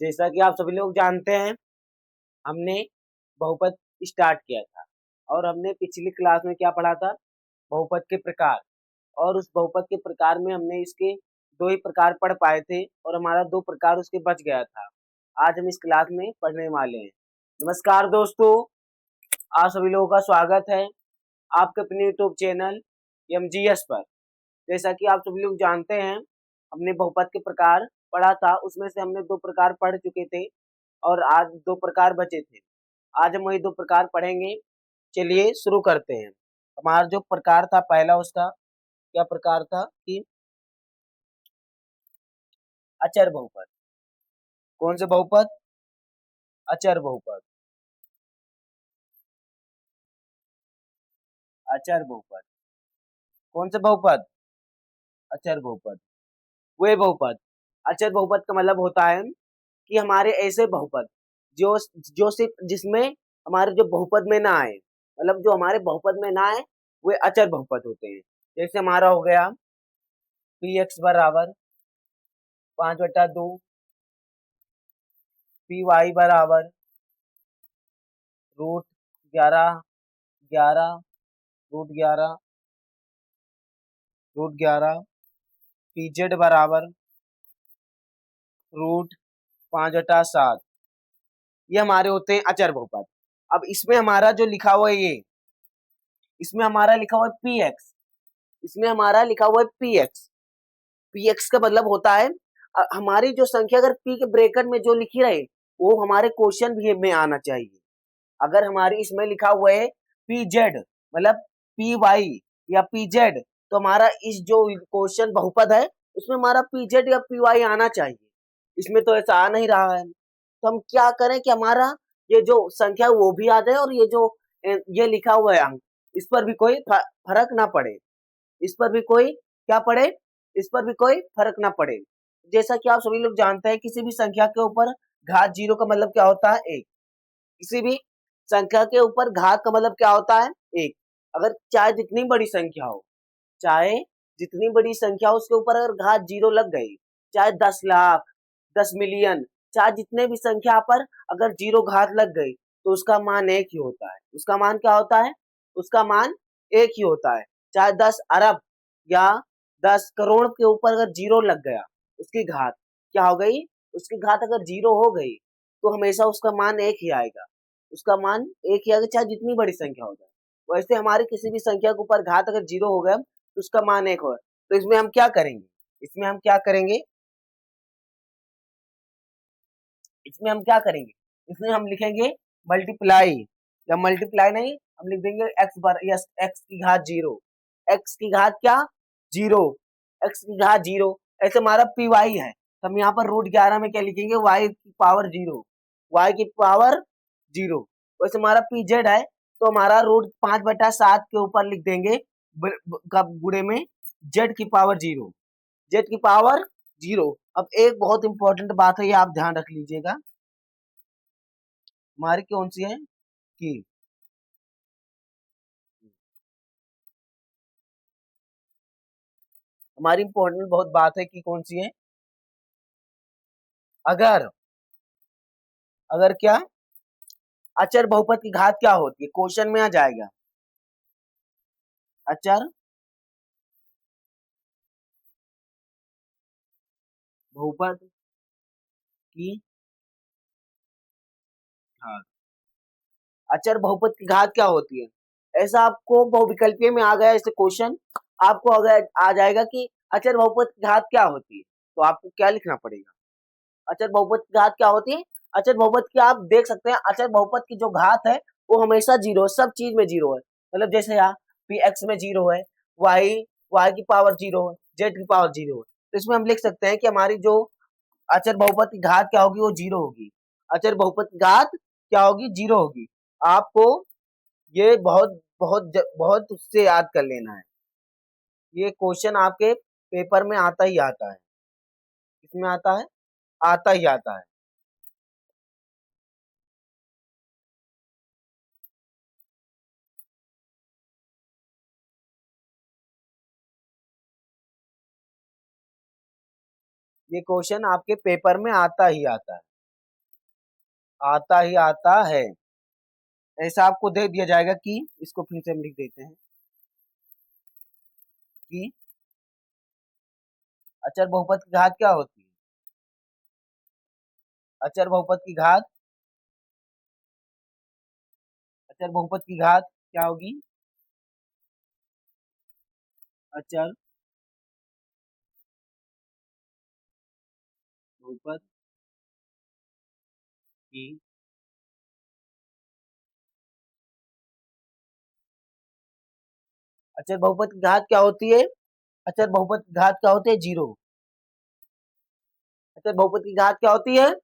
जैसा कि आप सभी लोग जानते हैं, हमने बहुपद स्टार्ट किया था और हमने पिछली क्लास में क्या पढ़ा था? बहुपद के प्रकार। और उस बहुपद के प्रकार में हमने इसके दो ही प्रकार पढ़ पाए थे और हमारा दो प्रकार उसके बच गया था। आज हम इस क्लास में पढ़ने वाले हैं। नमस्कार दोस्तों, आप सभी लोगों का स्वागत है आपके अपने यूट्यूब चैनल MGS पर। जैसा कि आप सभी लोग जानते हैं, हमने बहुपद के प्रकार पढ़ा था, उसमें से हमने दो प्रकार पढ़ चुके थे और आज दो प्रकार बचे थे। आज हम वही दो प्रकार पढ़ेंगे। चलिए शुरू करते हैं। हमारा जो प्रकार था पहला, उसका क्या प्रकार था कि अचर बहुपद। कौन से बहुपद? अचर बहुपद। अचर बहुपद। कौन से बहुपद? अचर बहुपद। वे बहुपद। अचर बहुपद का मतलब होता है कि हमारे ऐसे बहुपद जो जो सिर्फ जिसमें हमारे जो बहुपद में ना आए, मतलब जो हमारे बहुपद में ना आए, वे अचर बहुपद होते हैं। जैसे हमारा हो गया पी एक्स बराबर 5/2, पी वाई बराबर √11, 11, √11, √11, पी जेड बराबर √5/7। ये हमारे होते हैं अचर बहुपद। अब इसमें हमारा जो लिखा हुआ है, ये इसमें हमारा लिखा हुआ है पी एक्स, इसमें हमारा लिखा हुआ है पी एक्स। पी एक्स का मतलब होता है हमारी जो संख्या अगर पी के ब्रैकेट में जो लिखी रहे वो हमारे क्वेश्चन भी में आना चाहिए। अगर हमारी इसमें लिखा हुआ है पी जेड, मतलब पी वाई या पी जेड, तो हमारा इस जो क्वेश्चन बहुपद है उसमें हमारा पी जेड या पी वाई आना चाहिए। इसमें तो ऐसा आ नहीं रहा है, तो हम क्या करें कि हमारा ये जो संख्या वो भी आ जाए और ये जो ये लिखा हुआ है अंक, इस पर भी कोई फर्क ना पड़े, इस पर भी कोई क्या पड़े, इस पर भी कोई फर्क ना पड़े। जैसा कि आप सभी लोग जानते हैं, किसी भी संख्या के ऊपर घात 0 का मतलब क्या होता है? 1। किसी भी संख्या के ऊपर घात का मतलब क्या होता है? 1। अगर चाहे जितनी बड़ी संख्या हो, चाहे जितनी बड़ी संख्या हो, उसके ऊपर अगर घात 0 लग गई, चाहे 10 लाख, 10 मिलियन, चाहे जितने भी संख्या पर अगर 0 घात लग गई, तो उसका मान 1 ही होता है। उसका मान क्या होता है? उसका मान 1 ही होता है। चाहे 10 अरब या 10 करोड़ के ऊपर अगर 0 लग गया, उसकी घात क्या हो गई? उसकी घात अगर 0 हो गई, तो हमेशा उसका मान 1 ही आएगा। उसका मान 1 ही आएगा, चाहे जितनी बड़ी संख्या हो जाए। वैसे हमारी किसी भी संख्या के ऊपर घात अगर 0 हो गया, तो उसका मान 1 होगा। तो इसमें हम क्या करेंगे? इसमें हम क्या करेंगे? इसमें हम क्या करेंगे? इसमें हम लिखेंगे मल्टीप्लाई, या मल्टीप्लाई नहीं, हम लिख देंगे एक्स बर यस एक्स की घात 0। एक्स की घात क्या? 0। एक्स की घात 0। ऐसे हमारा पी वाई है, तो हम यहाँ पर √11 में क्या लिखेंगे? वाई की पावर 0। वाई की पावर 0। वैसे हमारा पी जेड है, तो हमारा √5/7 के ऊपर लिख देंगे कब गुणे में जेड की पावर 0। जेड की पावर 0। अब एक बहुत इंपॉर्टेंट बात है, ये आप ध्यान रख लीजिएगा। हमारी कौन सी है कि हमारी इंपॉर्टेंट बहुत बात है कि कौन सी है? अगर अगर क्या अचर बहुपद की घात क्या होती है? क्वेश्चन में आ जाएगा अचर बहुपद की घात। अचर बहुपद की घात क्या होती है? ऐसा आपको बहुविकल्पीय में आ गया ऐसे क्वेश्चन, आपको अगर आ जाएगा कि अचर बहुपद की घात क्या होती है, तो आपको क्या लिखना पड़ेगा? अचर बहुपद की घात क्या होती है? अचर बहुपद की आप देख सकते हैं, अचर बहुपद की जो घात है वो हमेशा 0 है, सब चीज में 0 है। मतलब जैसे यहाँ पी एक्स में 0 है, वाई वाई की पावर 0 है, जेड की पावर 0 है, तो इसमें हम लिख सकते हैं कि हमारी जो अचर बहुपद की घात क्या होगी? वो 0 होगी। अचर बहुपद की घात क्या होगी? 0 होगी। आपको ये बहुत बहुत बहुत उससे याद कर लेना है। ये क्वेश्चन आपके पेपर में आता ही आता है। किसमें आता है? आता ही आता है। ये क्वेश्चन आपके पेपर में आता ही आता है। आता ही आता है, ऐसा आपको दे दिया जाएगा कि इसको फिर से हम लिख देते हैं कि अचर बहुपद की घात क्या होती है? अचर बहुपद की घात, अचर बहुपद की घात क्या होगी? अचर बहुपद की अचर बहुपद की घात क्या होती है? अचर बहुपद की घात क्या होती है? जीरो। अचर बहुपद की घात क्या होती है?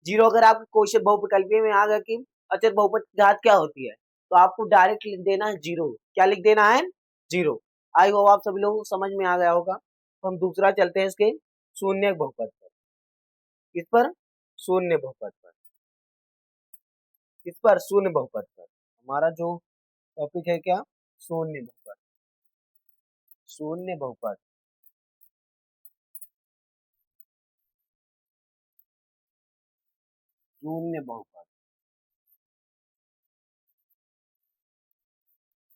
जीरो। अगर आपको क्वेश्चन बहुविकल्पीय में आ गया कि अचर बहुपद की घात क्या होती है, तो आपको डायरेक्ट लिख देना है जीरो। क्या लिख देना है? जीरो। आई होप आप सभी लोगों को समझ में आ गया होगा। तो हम दूसरा चलते हैं इसके शून्य बहुपद पर। किस पर? शून्य बहुपद पर। किस पर? शून्य बहुपद पर। हमारा जो टॉपिक है क्या? शून्य बहुपद। शून्य बहुपद। शून्य बहुपद।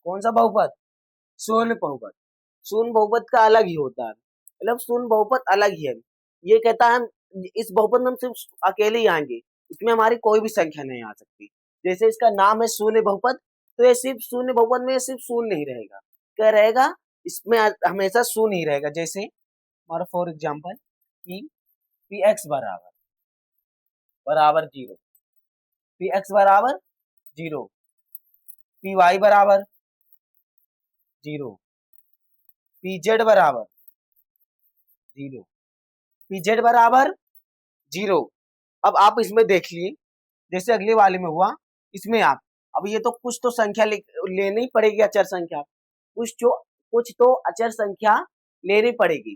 कौन सा बहुपद? शून्य बहुपद। शून्य बहुपद का अलग ही होता है, मतलब शून्य बहुपद अलग ही है। ये कहता है हम इस बहुपद में हम सिर्फ अकेले ही आएंगे, इसमें हमारी कोई भी संख्या नहीं आ सकती। जैसे इसका नाम है शून्य बहुपद, तो ये सिर्फ शून्य बहुपद में सिर्फ शून्य नहीं रहेगा। क्या रहेगा? इसमें हमेशा शून्य ही रहेगा। जैसे हमारा फॉर एग्जाम्पल कि पी एक्स बराबर बराबर जीरो, पी एक्स बराबर जीरो, पी वाई बराबर जीरो, पी जेड बराबर जीरो, पी जेड बराबर जीरो। अब आप इसमें देख लिए, जैसे अगले वाले में हुआ, इसमें आप अब ये तो कुछ तो संख्या लेनी ही पड़ेगी, अचर संख्या। कुछ तो अचर संख्या लेनी पड़ेगी,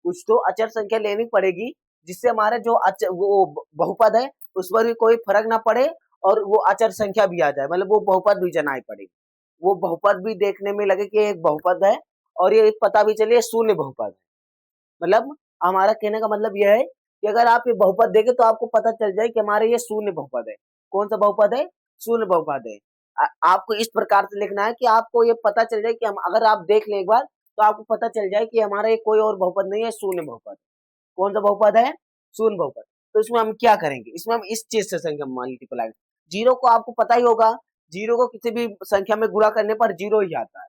कुछ तो अचर संख्या लेनी पड़ेगी, जिससे हमारा जो वो बहुपद है उस पर भी कोई फर्क ना पड़े, और वो अचर संख्या भी आ जाए, मतलब वो बहुपद भी जनाई पड़ेगी। वो बहुपद भी देखने में लगे कि एक बहुपद है, और ये पता भी चले शून्य बहुपद है। मतलब हमारा कहने का मतलब यह है कि अगर आप ये बहुपद देखें तो आपको पता चल जाए कि हमारे ये शून्य बहुपद है। कौन सा बहुपद है? शून्य बहुपद है। आपको इस प्रकार से लिखना है कि आपको ये पता चल जाए कि हम अगर आप देख लें एक बार, तो आपको पता चल जाए कि हमारा ये कोई और बहुपद नहीं है, शून्य बहुपद। कौन सा बहुपद है? शून्य बहुपद। तो इसमें हम क्या करेंगे? इसमें हम इस चीज से संख्या मल्टीप्लाई, जीरो को आपको पता ही होगा, जीरो को किसी भी संख्या में गुणा करने पर जीरो ही आता है।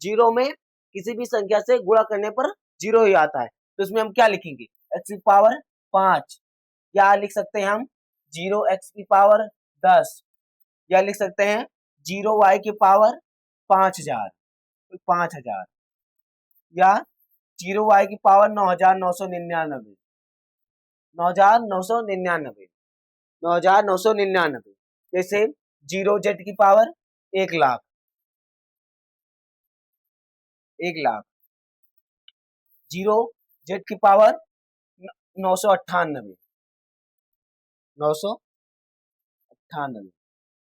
जीरो में किसी भी संख्या से गुणा करने पर जीरो ही आता है। तो इसमें हम क्या लिखेंगे? एक्स की पावर 5। या लिख सकते हैं हम जीरो एक्स की पावर 10। या लिख सकते हैं जीरो वाई की पावर 5000, 5000। या जीरो वाई की पावर 9999, 9999, 9999। जैसे जीरो जेड की power 1 lakh, 1 lakh. Zero Z की पावर 998, 998,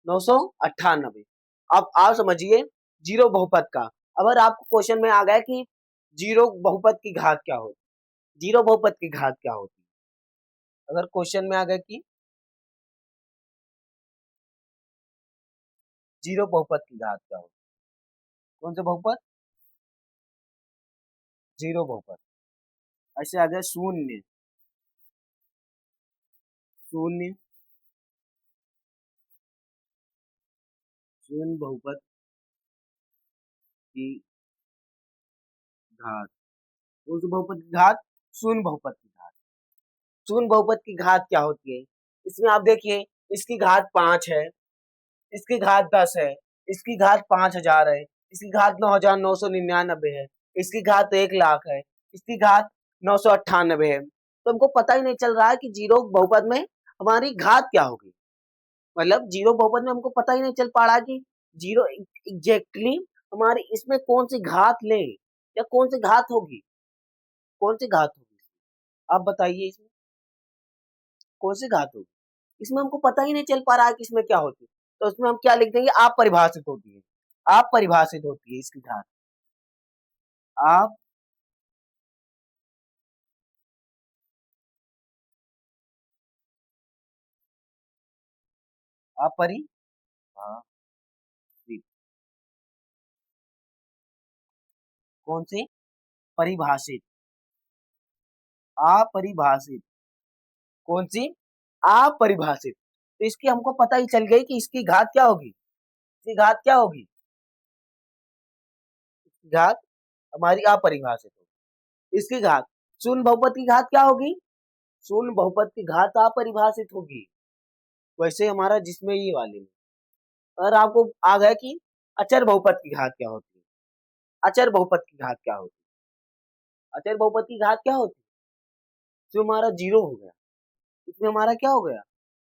998। अब आप समझिए जीरो बहुपद का। अगर आपको क्वेश्चन में आ गया कि जीरो बहुपद की घात क्या होती, जीरो बहुपद की घात क्या होती, अगर क्वेश्चन में आ गया कि जीरो बहुपद की घात क्या होती, कौन से बहुपद? जीरो बहुपद। ऐसे आ गया शून्य, शून्य, शून्य बहुपद की घात। कौन सी बहुपद की घात? शून्य बहुपद की घात। शून्य बहुपद की घात क्या होती है? इसमें आप देखिए, इसकी घात 5 है, इसकी घात 10 है, इसकी घात 5000 है, इसकी घात 9999 है, इसकी घात 1 लाख है, इसकी घात 998 है। तो हमको पता ही नहीं चल रहा है कि जीरो बहुपद में हमारी घात क्या होगी। मतलब जीरो बहुपद में हमको पता ही नहीं चल पा रहा कि जीरो एग्जैक्टली हमारी इसमें कौन सी घात ले, या कौन सी घात होगी, कौन सी घात होगी। आप बताइए इसमें कौन सी घात होगी। इसमें हमको पता ही नहीं चल पा रहा है कि इसमें क्या होती है। तो इसमें हम क्या लिख देंगे? आप परिभाषित होती है, आप परिभाषित होती है इसकी घात। आप अपरिभाषित। कौन सी? परिभाषित। अपरिभाषित। कौन सी? अपरिभाषित। तो इसकी हमको पता ही चल गई कि इसकी घात क्या होगी। इसकी घात क्या होगी? इसकी घात हमारी अपरिभाषित होगी। इसकी घात शून्य बहुपद की घात क्या होगी? शून्य बहुपद की घात अपरिभाषित होगी। वैसे हमारा जिसमें ये वाले में अगर आपको आ गया कि अचर बहुपद की घात क्या होती है, अचर बहुपद की घात क्या होती है, अचर बहुपद की घात क्या होती है, जो हमारा जीरो हो गया, इसमें हमारा क्या हो गया,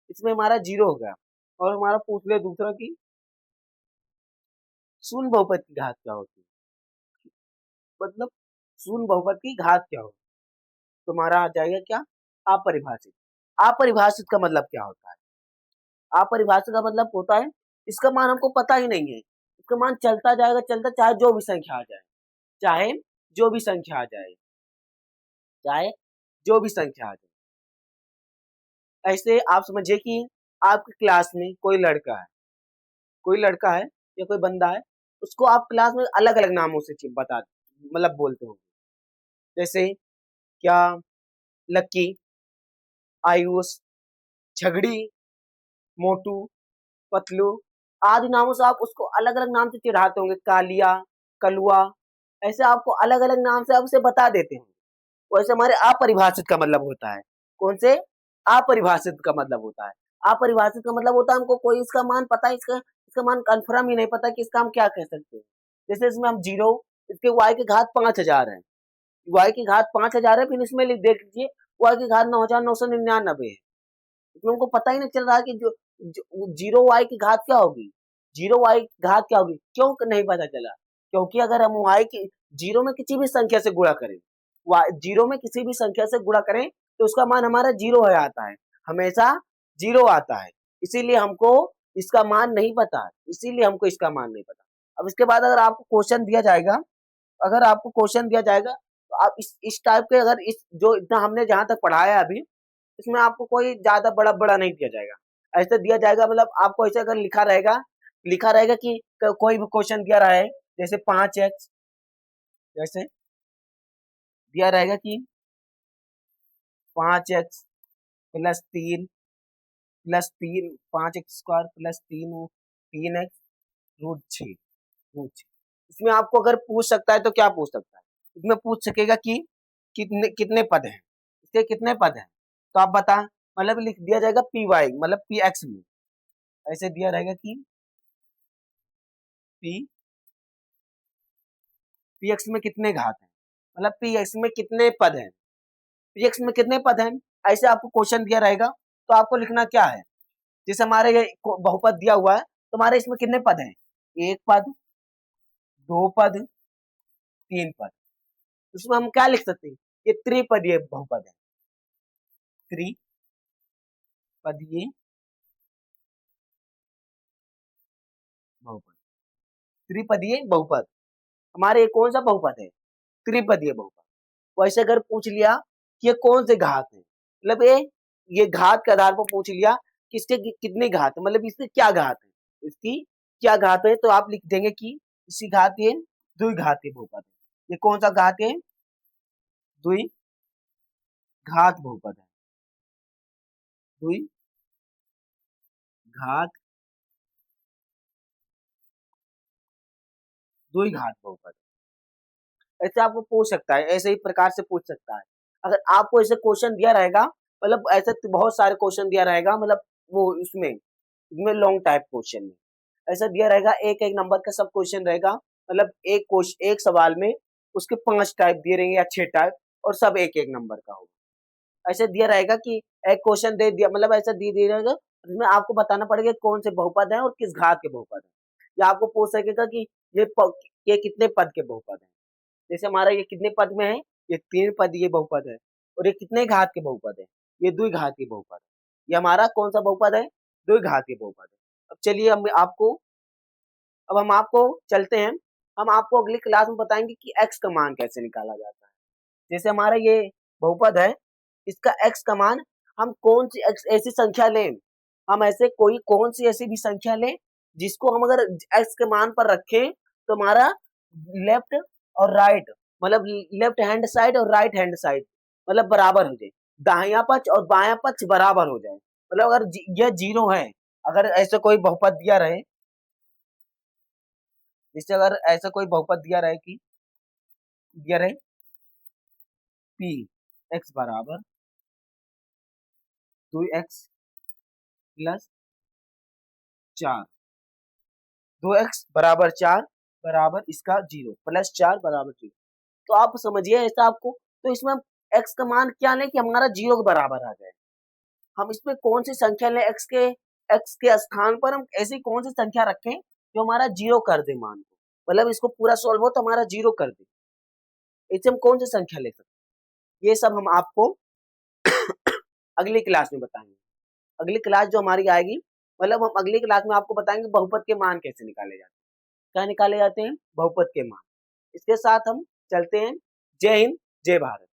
इसमें हमारा जीरो हो गया। और हमारा पूछ ले दूसरा की शून्य बहुपद की घात क्या होती है, मतलब शून्य बहुपद की घात क्या होती है, तो हमारा आ जाएगा क्या? अपरिभाषित। अपरिभाषित का मतलब क्या होता है? अपरिभाषित का मतलब होता है इसका मान हमको पता ही नहीं है, इसका मान चलता जाएगा, चलता, चाहे जो भी संख्या आ जाए, चाहे जो भी संख्या आ जाए, चाहे जो भी संख्या आ जाए। ऐसे आप समझिए कि आपकी क्लास में कोई लड़का है, कोई लड़का है या कोई बंदा है, उसको आप क्लास में अलग अलग नामों से बता मतलब बोलते हो, जैसे क्या, लक्की, आयुष, झगड़ी, मोटू, पतलू आदि नामों से आप उसको अलग अलग नाम से चिढ़ाते होंगे, कालिया, कलुआ, ऐसे आपको अलग अलग नाम से आप उसे बता देते हो। वैसे हमारे अपरिभाषित का मतलब होता है, कौन से? अपरिभाषित का मतलब होता है, अपरिभाषित का मतलब होता है हमको कोई इसका मान पता है, इसका इसका मान कंफर्म ही नहीं पता कि इसका हम क्या कह सकते हैं। जैसे इसमें हम जीरो, इसके y की घात 5000 है, y की घात 5000 है, फिर इसमें लिख देख लीजिए y की घात 9999 है। इसमें हमको पता ही नहीं चल रहा है कि जीरो y की घात क्या होगी, जीरो y की घात क्या होगी, क्यों नहीं पता चला? क्योंकि अगर हम y की जीरो में किसी भी संख्या से गुणा करें, जीरो में किसी भी संख्या से गुणा करें तो उसका मान हमारा जीरो हो आता है, हमेशा जीरो आता है। इसीलिए हमको इसका मान नहीं पता, इसीलिए हमको इसका मान नहीं पता। अब इसके बाद अगर आपको क्वेश्चन दिया जाएगा, अगर आपको क्वेश्चन दिया जाएगा तो आप इस टाइप के, अगर इस जो इतना हमने जहां तक पढ़ाया है अभी, इसमें आपको कोई ज्यादा बड़ा बड़ा नहीं दिया जाएगा। ऐसे दिया जाएगा मतलब आपको ऐसे अगर लिखा रहेगा कि कोई भी क्वेश्चन दिया रहा है, जैसे 5x, जैसे दिया रहेगा कि 5x प्लस तीन 5x² +3 √6 √6। इसमें आपको अगर पूछ सकता है तो क्या पूछ सकता है, इसमें पूछ सकेगा कि कितने कितने पद हैं, इसके कितने पद हैं, तो आप बता, मतलब लिख दिया जाएगा पी वाई मतलब पी एक्स में, ऐसे दिया रहेगा कि पी पी एक्स में कितने घात हैं, मतलब पी एक्स में कितने पद हैं, पी एक्स में कितने पद हैं, ऐसे आपको क्वेश्चन दिया रहेगा। तो आपको लिखना क्या है, जैसे हमारे ये बहुपद दिया हुआ है तो हमारे इसमें कितने पद हैं, एक पद, दो पद, तीन पद। उसमें हम क्या लिख सकते हैं, ये त्रिपदीय बहुपद है, त्रिपदीय बहुपद, त्रिपदीय बहुपद। हमारे ये कौन सा बहुपद है, त्रिपदीय बहुपद। वैसे अगर पूछ लिया कि ये कौन से घात है, मतलब ये घात के आधार पर पूछ लिया कि इसके कितने घात है, मतलब इसके क्या घात है, इसकी क्या घात है, तो आप लिख देंगे कि इसकी घात ये द्विघातीय बहुपद है। ये कौन सा घात है, द्विघात बहुपद है, द्विघात द्विघात बहुपद। ऐसे आपको पूछ सकता है, ऐसे ही प्रकार से पूछ सकता है। अगर आपको ऐसे क्वेश्चन दिया रहेगा, मतलब ऐसे तो बहुत सारे क्वेश्चन दिया रहेगा, मतलब वो इसमें लॉन्ग टाइप क्वेश्चन में ऐसा दिया रहेगा, एक एक नंबर का सब क्वेश्चन रहेगा, मतलब एक सवाल में उसके 5 टाइप दिए रहेंगे या 6 टाइप, और सब एक एक नंबर का होगा। ऐसे दिया रहेगा कि एक क्वेश्चन दे दिया, मतलब ऐसा दे दिया रहेगा, उसमें आपको बताना पड़ेगा कौन से बहुपद है और किस घात के बहुपद है। या आपको पूछ सकेगा कि ये कितने पद के बहुपद है, जैसे हमारा ये कितने पद में है, ये 3 पदीय बहुपद है, और ये कितने घात के बहुपद है, ये द्विघातीय बहुपद है। ये हमारा कौन सा बहुपद है, द्विघातीय बहुपद है। अब चलिए अब हम आपको चलते हैं, हम आपको अगली क्लास में बताएंगे कि x का मान कैसे निकाला जाता है। जैसे हमारा ये बहुपद है, इसका x का मान हम कौन सी x ऐसी संख्या लें हम ऐसे कोई कौन सी ऐसी भी संख्या लें जिसको हम अगर x के मान पर रखें तो हमारा लेफ्ट और राइट मतलब लेफ्ट हैंड साइड और राइट हैंड साइड मतलब बराबर हो जाए, दाहिना पक्ष और बायां पक्ष बराबर हो जाए। मतलब अगर यह 0 है, अगर ऐसा कोई बहुपद दिया रहे, जैसे अगर ऐसा कोई बहुपद दिया रहे कि दिया रहे p x बराबर 2x प्लस 4, 2x बराबर 4 बराबर इसका 0 प्लस 4 बराबर 0। तो आप समझिए ऐसा आपको, तो इसमें हम x का मान क्या लें कि हमारा 0 के बराबर आ जाए। हम इसमें कौन सी संख्या लें, x के स्थान पर हम ऐसी कौन सी संख्या रखें जो हमारा 0 कर दे मान को, मतलब इसको पूरा सॉल्व हो तो हमारा 0 कर दे, इससे हम कौन सी संख्या ले सकते हैं, ये सब हम आपको अगली क्लास में बताएंगे। अगली क्लास जो हमारी आएगी, मतलब हम अगली क्लास में आपको बताएंगे बहुपद के मान कैसे निकाले जाते हैं। क्या निकाले जाते हैं? बहुपद के मान। इसके साथ हम चलते हैं। जय हिंद, जय भारत।